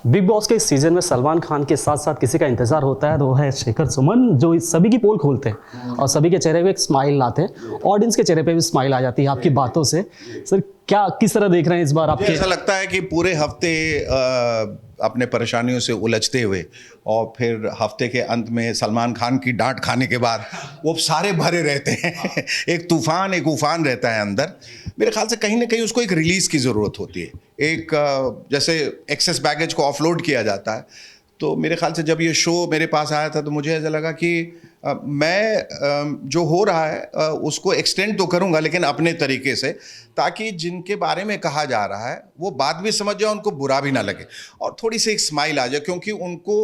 Big boss के इस season में सलमान खान के साथ साथ किसी का इंतजार होता है तो वो है शेखर सुमन, जो इस सभी की पोल खोलते हैं और सभी के चेहरे पे एक स्माइल लाते हैं। ऑडियंस के चेहरे पे भी स्माइल आ जाती है आपकी बातों से। सर क्या किस तरह देख रहे हैं इस बार मुझे आपके? ऐसा लगता है कि पूरे हफ्ते अपने परेशानियों से उलझते हुए और फिर हफ्ते के अंत में सलमान खान की डांट खाने के बाद वो सारे भरे रहते हैं एक तूफान एक उफान रहता है अंदर। मेरे ख्याल से कहीं ना कहीं उसको एक रिलीज़ की ज़रूरत होती है। एक जैसे एक्सेस बैगेज को ऑफलोड किया जाता है। तो मेरे ख्याल से जब ये शो मेरे पास आया था तो मुझे ऐसा लगा कि मैं जो हो रहा है उसको एक्सटेंड तो करूंगा, लेकिन अपने तरीके से, ताकि जिनके बारे में कहा जा रहा है वो बात भी समझ जाए, उनको बुरा भी ना लगे और थोड़ी सी एक स्माइल आ जाए, क्योंकि उनको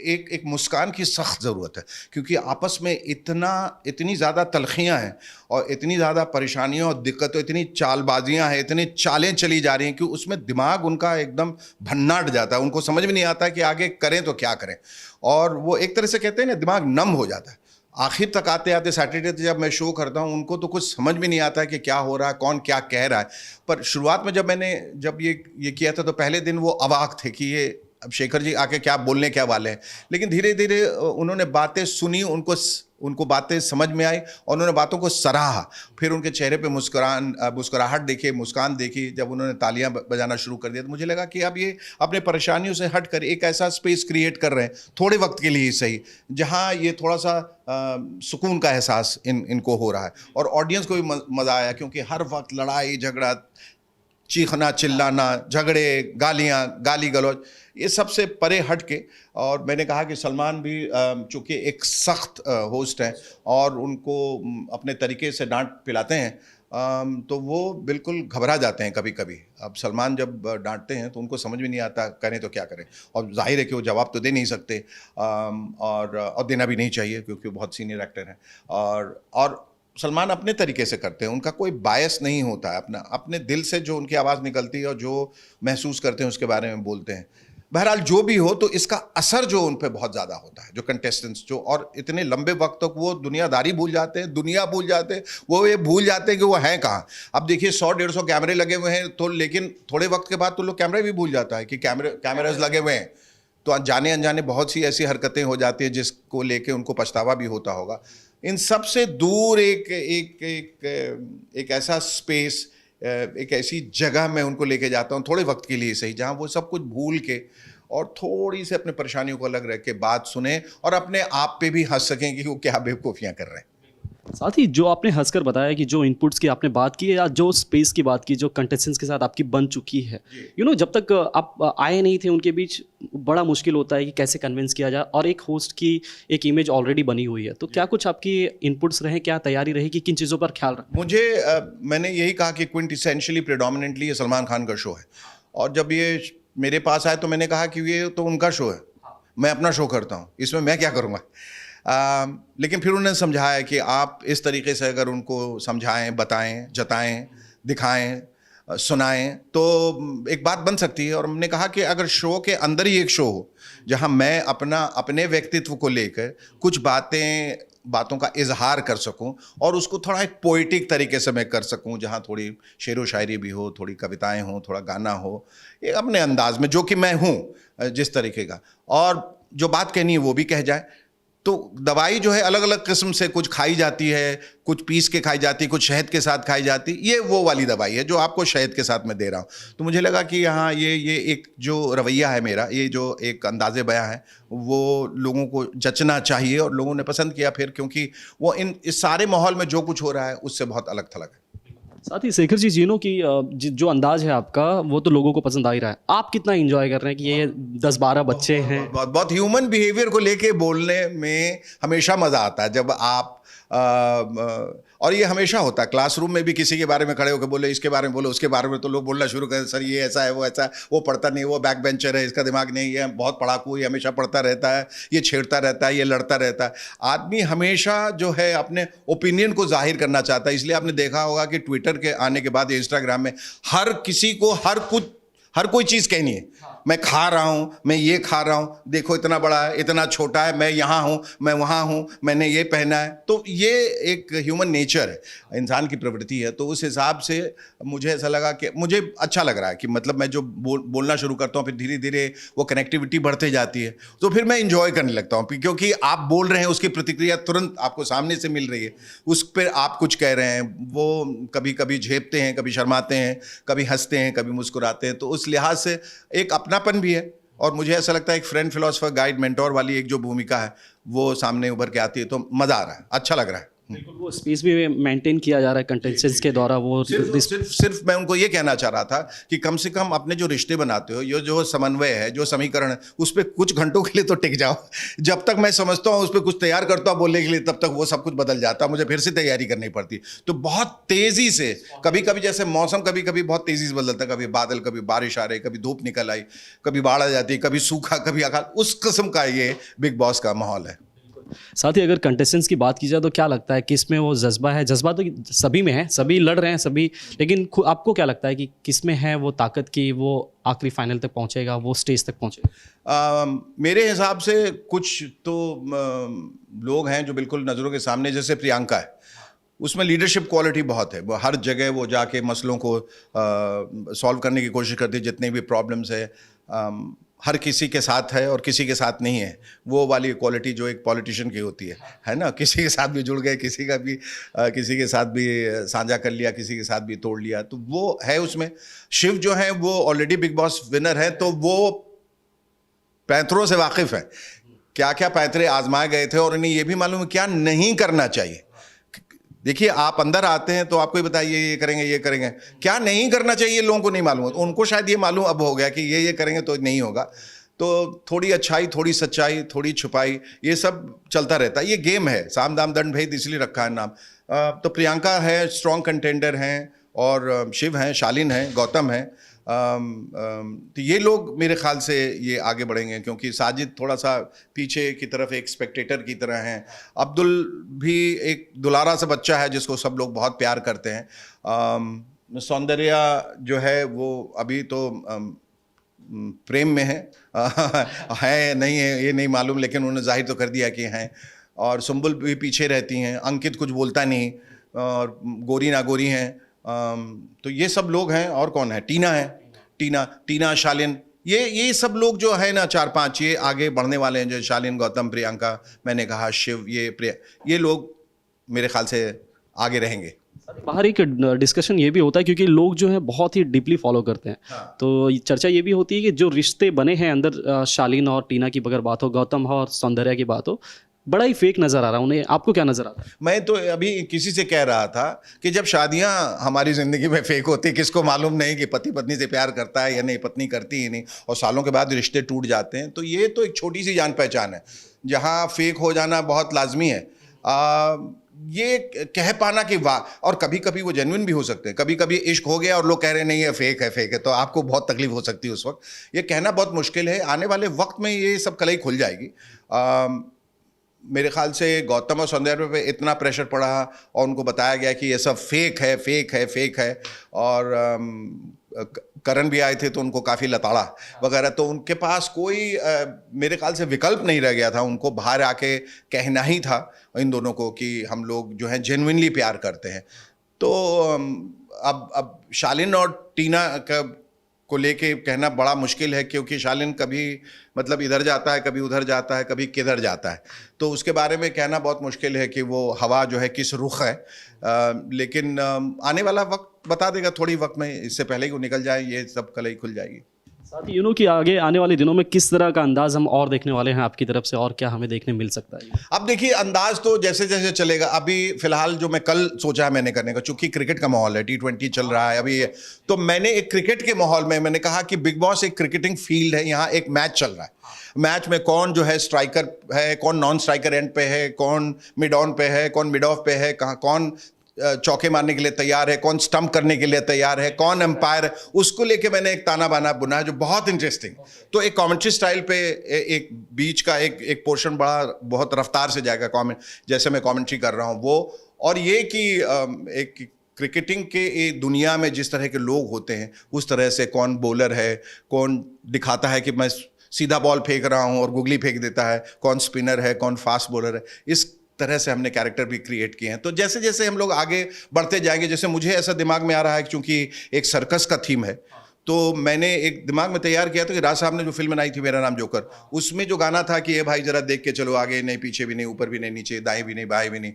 एक मुस्कान की सख्त ज़रूरत है। क्योंकि आपस में इतनी ज़्यादा तलखियाँ हैं और इतनी ज़्यादा परेशानियाँ और दिक्कतें, इतनी चालबाजियाँ हैं, इतनी चालें चली जा रही हैं कि उसमें दिमाग उनका एकदम भन्नाट जाता है। उनको समझ में नहीं आता कि आगे करें तो क्या करें, और वो एक तरह से कहते हैं ना, दिमाग नम हो जाता है। आखिर तक आते आते सैटरडे जब मैं शो करता हूँ, उनको तो कुछ समझ में नहीं आता है कि क्या हो रहा है, कौन क्या कह रहा है। पर शुरुआत में जब ये किया था तो पहले दिन वो अवाक थे कि ये अब शेखर जी आके क्या बोलने क्या वाले हैं। लेकिन धीरे धीरे उन्होंने बातें सुनी, उनको बातें समझ में आई और उन्होंने बातों को सराहा। फिर उनके चेहरे पे मुस्कुराहट देखी, मुस्कान देखी जब उन्होंने तालियां बजाना शुरू कर दिया। तो मुझे लगा कि अब ये अपने परेशानियों से हट कर एक ऐसा स्पेस क्रिएट कर रहे हैं, थोड़े वक्त के लिए ही सही, जहां ये थोड़ा सा सुकून का एहसास इनको हो रहा है। और ऑडियंस को भी मज़ा आया, क्योंकि हर वक्त लड़ाई झगड़ा, चीखना चिल्लाना, झगड़े, गालियाँ, गाली गलौज, ये सबसे परे हट के। और मैंने कहा कि सलमान भी चूँकि एक सख्त होस्ट हैं और उनको अपने तरीके से डांट पिलाते हैं, तो वो बिल्कुल घबरा जाते हैं कभी कभी। अब सलमान जब डांटते हैं तो उनको समझ में नहीं आता करें तो क्या करें, और जाहिर है कि वो जवाब तो दे नहीं सकते, और देना भी नहीं चाहिए क्योंकि वो बहुत सीनियर एक्टर हैं। और सलमान अपने तरीके से करते हैं, उनका कोई बायस नहीं होता है, अपने दिल से जो उनकी आवाज़ निकलती है और जो महसूस करते हैं उसके बारे में बोलते हैं। बहरहाल जो भी हो, तो इसका असर जो उन पे बहुत ज़्यादा होता है, जो कंटेस्टेंट्स जो, और इतने लंबे वक्त तक वो दुनियादारी भूल जाते हैं, दुनिया भूल जाते हैं, वो ये भूल जाते हैं कि वो हैं कहाँ। अब देखिए 100-150 कैमरे लगे हुए हैं, तो लेकिन थोड़े वक्त के बाद तो लोग कैमरे भी भूल जाता है कि कैमराज लगे हुए हैं। तो जाने अनजाने बहुत सी ऐसी हरकतें हो जाती हैं जिसको लेके उनको पछतावा भी होता होगा। इन सब से दूर एक ऐसा स्पेस, एक ऐसी जगह मैं उनको लेके जाता हूँ थोड़े वक्त के लिए सही, जहाँ वो सब कुछ भूल के और थोड़ी सी अपने परेशानियों को अलग रख के बात सुने और अपने आप पे भी हंस सकें कि वो क्या बेवकूफ़ियाँ कर रहे हैं। साथ ही जो आपने हंसकर बताया कि जो इनपुट्स की आपने बात की है या जो स्पेस की बात की जो कंटेस्टेंट्स के साथ आपकी बन चुकी है, जब तक आप आए नहीं थे उनके बीच, बड़ा मुश्किल होता है कि कैसे कन्विंस किया जाए, और एक होस्ट की एक इमेज ऑलरेडी बनी हुई है। तो क्या कुछ आपकी इनपुट्स रहे, क्या तैयारी रही कि किन चीज़ों पर ख्याल रखें? मैंने यही कहा कि क्विंटेसेंशियली प्रेडोमिनेंटली ये सलमान खान का शो है, और जब ये मेरे पास आए तो मैंने कहा कि ये तो उनका शो है, मैं अपना शो करता हूँ, इसमें मैं क्या करूँगा। लेकिन फिर उन्होंने समझाया कि आप इस तरीके से अगर उनको समझाएं, बताएं, जताएं, दिखाएं, सुनाएं, तो एक बात बन सकती है। और हमने कहा कि अगर शो के अंदर ही एक शो हो जहां मैं अपने व्यक्तित्व को लेकर कुछ बातों का इजहार कर सकूं और उसको थोड़ा एक पोइटिक तरीके से मैं कर सकूं, जहां थोड़ी शेरो शायरी भी हो, थोड़ी कविताएं हो, थोड़ा गाना हो, ये अपने अंदाज में जो कि मैं हूं जिस तरीके का, और जो बात कहनी है वो भी कह जाए। तो दवाई जो है अलग अलग किस्म से, कुछ खाई जाती है, कुछ पीस के खाई जाती है, कुछ शहद के साथ खाई जाती, ये वो वाली दवाई है जो आपको शहद के साथ मैं दे रहा हूँ। तो मुझे लगा कि यहाँ ये एक जो रवैया है मेरा, ये जो एक अंदाज़े बयां है, वो लोगों को जचना चाहिए, और लोगों ने पसंद किया फिर, क्योंकि वो इस सारे माहौल में जो कुछ हो रहा है उससे बहुत अलग थलग है। साथ ही शेखर जी, जीनों की जो अंदाज है आपका, वो तो लोगों को पसंद आ ही रहा है। आप कितना एंजॉय कर रहे हैं कि ये 10-12 बच्चे हैं? बहुत ह्यूमन बिहेवियर को लेके बोलने में हमेशा मज़ा आता है जब आप और ये हमेशा होता है क्लासरूम में भी, किसी के बारे में खड़े होकर बोले, इसके बारे में बोलो, उसके बारे में, तो लोग बोलना शुरू करें, सर ये ऐसा है, वो ऐसा है, वो पढ़ता नहीं, वो बैक बेंचर है, इसका दिमाग नहीं है, बहुत पढ़ाकू, ये हमेशा पढ़ता रहता है, ये छेड़ता रहता है, ये लड़ता रहता है। आदमी हमेशा जो है अपने ओपिनियन को जाहिर करना चाहता है। इसलिए आपने देखा होगा कि ट्विटर के आने के बाद, इंस्टाग्राम में हर किसी को हर कोई चीज़ कहनी है। मैं खा रहा हूँ, मैं ये खा रहा हूँ, देखो इतना बड़ा है, इतना छोटा है, मैं यहाँ हूँ, मैं वहाँ हूँ, मैंने ये पहना है। तो ये एक ह्यूमन नेचर है, इंसान की प्रवृत्ति है। तो उस हिसाब से मुझे ऐसा लगा कि मुझे अच्छा लग रहा है कि मतलब मैं जो बोलना शुरू करता हूँ, फिर धीरे धीरे वो कनेक्टिविटी बढ़ते जाती है, तो फिर मैं इंजॉय करने लगता हूँ, क्योंकि आप बोल रहे हैं, उसकी प्रतिक्रिया तुरंत आपको सामने से मिल रही है, उस पर आप कुछ कह रहे हैं, वो कभी कभी झेपते हैं, कभी शर्माते हैं, कभी हंसते हैं, कभी मुस्कुराते हैं। तो उस लिहाज से एक अपनापन भी है, और मुझे ऐसा लगता है एक फ्रेंड, फिलोसोफर, गाइड, मेंटोर वाली एक जो भूमिका है वो सामने उभर के आती है। तो मज़ा आ रहा है, अच्छा लग रहा है। बिल्कुल, वो स्पेस भी मेंटेन किया जा रहा है कंटेस्टेंट्स के द्वारा। वो सिर्फ मैं उनको ये कहना चाह रहा था कि कम से कम अपने जो रिश्ते बनाते हो, ये जो समन्वय है, जो समीकरण है, उस पर कुछ घंटों के लिए तो टिक जाओ। जब तक मैं समझता हूँ, उस पर कुछ तैयार करता हूँ बोलने के लिए, तब तक वो सब कुछ बदल जाता है, मुझे फिर से तैयारी करनी पड़ती। तो बहुत तेज़ी से, कभी कभी जैसे मौसम कभी कभी बहुत तेज़ी से बदलता है, कभी बादल, कभी बारिश आ रही, कभी धूप निकल आई, कभी बाढ़ आ जाती, कभी सूखा, कभी अकाल। उस किस्म का ये बिग बॉस का माहौल है। साथ ही अगर कंटेस्टेंट्स की बात की जाए तो क्या लगता है किस में वो जज्बा है? जज्बा तो सभी में है, सभी लड़ रहे हैं सभी, लेकिन आपको क्या लगता है कि किस में है वो ताकत की वो आखिरी फाइनल तक पहुंचेगा, वो स्टेज तक पहुंचेगा? मेरे हिसाब से कुछ तो लोग हैं जो बिल्कुल नज़रों के सामने, जैसे प्रियंका है, उसमें लीडरशिप क्वालिटी बहुत है। वो हर जगह वो जाके मसलों को सॉल्व करने की कोशिश करती है, जितने भी प्रॉब्लम्स है। हर किसी के साथ है और किसी के साथ नहीं है, वो वाली क्वालिटी जो एक पॉलिटिशियन की होती है ना। किसी के साथ भी जुड़ गए, किसी के साथ भी साझा कर लिया, किसी के साथ भी तोड़ लिया, तो वो है उसमें। शिव जो है वो ऑलरेडी बिग बॉस विनर है, तो वो पैंतरों से वाकिफ़ है, क्या क्या पैंतरे आजमाए गए थे, और उन्हें ये भी मालूम है क्या नहीं करना चाहिए। देखिए, आप अंदर आते हैं तो आपको ही बताइए ये करेंगे, ये करेंगे, क्या नहीं करना चाहिए लोगों को नहीं मालूम होता। उनको शायद ये मालूम अब हो गया कि ये करेंगे तो नहीं होगा। तो थोड़ी अच्छाई, थोड़ी सच्चाई, थोड़ी छुपाई, ये सब चलता रहता है। ये गेम है, साम दाम दंड भेद इसलिए रखा है नाम। तो प्रियंका है, स्ट्रॉन्ग कंटेंडर हैं, और शिव हैं, शालीन हैं, गौतम हैं। तो ये लोग मेरे ख्याल से ये आगे बढ़ेंगे, क्योंकि साजिद थोड़ा सा पीछे की तरफ एक स्पेक्टेटर की तरह हैं। अब्दुल भी एक दुलारा सा बच्चा है जिसको सब लोग बहुत प्यार करते हैं। सौंदर्या जो है वो अभी तो प्रेम में है, है नहीं है ये नहीं मालूम, लेकिन उन्होंने जाहिर तो कर दिया कि हैं। और सुंबुल भी पीछे रहती हैं, अंकित कुछ बोलता नहीं, और गोरी नागोरी हैं। तो ये सब लोग हैं। और कौन है? टीना है, टीना, शालीन, ये सब लोग जो है ना, 4-5 ये आगे बढ़ने वाले हैं। जो शालीन, गौतम, प्रियंका, मैंने कहा शिव, ये लोग मेरे ख्याल से आगे रहेंगे। बाहर एक डिस्कशन ये भी होता है, क्योंकि लोग जो है बहुत ही डीपली फॉलो करते हैं। हाँ। तो चर्चा ये भी होती है कि जो रिश्ते बने हैं अंदर, शालीन और टीना की अगर बात हो, गौतम और सौंदर्या की बात हो, बड़ा ही फेक नज़र आ रहा है उन्हें। आपको क्या नज़र आता है? मैं तो अभी किसी से कह रहा था कि जब शादियां हमारी ज़िंदगी में फेक होती, किसको मालूम नहीं कि पति पत्नी से प्यार करता है या नहीं, पत्नी करती ही नहीं, और सालों के बाद रिश्ते टूट जाते हैं। तो ये तो एक छोटी सी जान पहचान है जहां फेक हो जाना बहुत लाजमी है। ये कह पाना कि वाह, और कभी कभी वो जेन्युइन भी हो सकते हैं। कभी कभी इश्क हो गया और लोग कह रहे नहीं, ये फेक है, तो आपको बहुत तकलीफ हो सकती है उस वक्त। ये कहना बहुत मुश्किल है। आने वाले वक्त में ये सब कलई खुल जाएगी। मेरे ख्याल से गौतम और सौंदर्य पे इतना प्रेशर पड़ा और उनको बताया गया कि ये सब फेक है, और करण भी आए थे तो उनको काफ़ी लताड़ा वगैरह, तो उनके पास कोई मेरे ख्याल से विकल्प नहीं रह गया था। उनको बाहर आके कहना ही था इन दोनों को कि हम लोग जो है जेन्युइनली प्यार करते हैं। तो अब शालीन और टीना को लेके कहना बड़ा मुश्किल है, क्योंकि शालीन कभी मतलब इधर जाता है, कभी उधर जाता है, कभी किधर जाता है। तो उसके बारे में कहना बहुत मुश्किल है कि वो हवा जो है किस रुख है। लेकिन आने वाला वक्त बता देगा, थोड़ी वक्त में, इससे पहले ही वो निकल जाए, ये सब कलई खुल जाएगी। साथ ही कि आगे आने वाले दिनों में किस तरह का अंदाज हम और देखने वाले हैं आपकी तरफ से, और क्या हमें देखने मिल सकता है? अब देखिए, अंदाज तो जैसे जैसे चलेगा। अभी फिलहाल जो मैं कल सोचा है मैंने करने का, चूंकि क्रिकेट का माहौल है, T20 चल रहा है अभी, तो मैंने एक क्रिकेट के माहौल में मैंने कहा कि बिग बॉस एक क्रिकेटिंग फील्ड है, यहाँ एक मैच चल रहा है। मैच में कौन जो है स्ट्राइकर है, कौन नॉन स्ट्राइकर एंड पे है, कौन मिड ऑन पे है, कौन मिड ऑफ पे है, कौन चौके मारने के लिए तैयार है, कौन स्टंप करने के लिए तैयार है, कौन एम्पायर है, उसको लेके मैंने एक ताना बाना बुना है जो बहुत इंटरेस्टिंग। तो एक कमेंट्री स्टाइल पे एक बीच का एक पोर्शन बड़ा बहुत रफ्तार से जाएगा, कमेंट जैसे मैं कमेंट्री कर रहा हूँ वो। और ये कि एक क्रिकेटिंग के एक दुनिया में जिस तरह के लोग होते हैं उस तरह से कौन बॉलर है, कौन दिखाता है कि मैं सीधा बॉल फेंक रहा हूं और गुगली फेंक देता है, कौन स्पिनर है, कौन फास्ट बॉलर है, इस तरह से हमने कैरेक्टर भी क्रिएट किए हैं। तो जैसे जैसे हम लोग आगे बढ़ते जाएंगे, जैसे मुझे ऐसा दिमाग में आ रहा है क्योंकि एक सर्कस का थीम है, तो मैंने एक दिमाग में तैयार किया था कि राज साहब ने जो फिल्म बनाई थी मेरा नाम जोकर, उसमें जो गाना था कि ये भाई जरा देख के चलो, आगे नहीं पीछे भी नहीं, ऊपर भी नहीं नीचे, दाएं भी नहीं बाएं भी नहीं,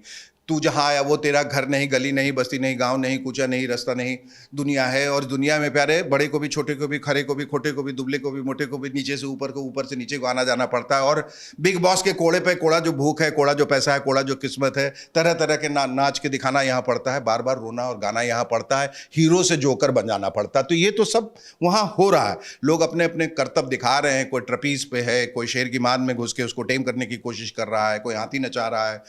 तू जहाँ आया वो तेरा घर नहीं, गली नहीं, बस्ती नहीं, गांव नहीं, कूचा नहीं, रास्ता नहीं, दुनिया है। और दुनिया में प्यारे बड़े को भी, छोटे को भी, खरे को भी, खोटे को भी, दुबले को भी, मोटे को भी, नीचे से ऊपर को, ऊपर से नीचे को आना जाना पड़ता है। और बिग बॉस के कोड़े पे कोड़ा जो भूख है, कोड़ा जो पैसा है, कोड़ा जो किस्मत है, तरह तरह के नाच के दिखाना यहाँ पड़ता है, बार बार रोना और गाना यहाँ पड़ता है, हीरो से जोकर बन जाना पड़ता है। तो ये तो सब वहाँ हो रहा है, लोग अपने अपने कर्तव्य दिखा रहे हैं, कोई ट्रपीज पे है, कोई शेर की मान में घुस के उसको टेम करने की कोशिश कर रहा है, कोई हाथी नचा रहा है,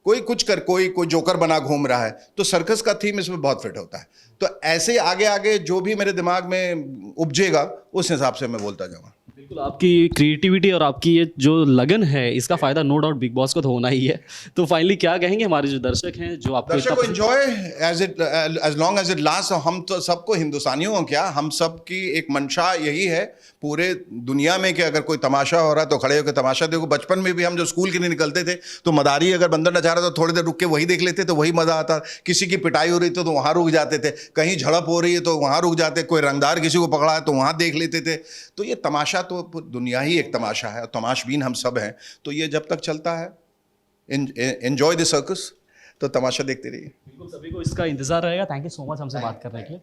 कोई कुछ कर, कोई जोकर बना घूम रहा है। तो सर्कस का थीम इसमें बहुत फिट होता है। तो ऐसे आगे आगे जो भी मेरे दिमाग में उपजेगा उस हिसाब से मैं बोलता जाऊँगा। बिल्कुल, आपकी क्रिएटिविटी और आपकी ये जो लगन है, इसका फायदा नो डाउट बिग बॉस को तो होना ही है। तो फाइनली क्या कहेंगे हमारे जो दर्शक हैं, जो आपको दर्शक को enjoy as long as it last. हम तो सबको, हिंदुस्तानियों को क्या, हम सब की एक मंशा यही है पूरे दुनिया में कि अगर कोई तमाशा हो रहा है तो खड़े होकर तमाशा देखो। बचपन में भी हम जो स्कूल के लिए निकलते थे तो मदारी अगर बंदर नचा रहा था तो थोड़ी देर रुक के वही देख लेते, तो वही मजा आता। किसी की पिटाई हो रही थी तो वहाँ रुक जाते थे, कहीं झड़प हो रही है तो वहाँ रुक जाते, कोई रंगदार किसी को पकड़ा है तो वहाँ देख लेते थे। तो ये तमाशा तो दुनिया ही एक तमाशा है, तमाशबीन हम सब हैं। तो ये जब तक चलता है, एंजॉय द सर्कस, तो तमाशा देखते रहिए। बिल्कुल, सभी को इसका इंतजार रहेगा। थैंक यू सो मच हमसे बात करने के लिए।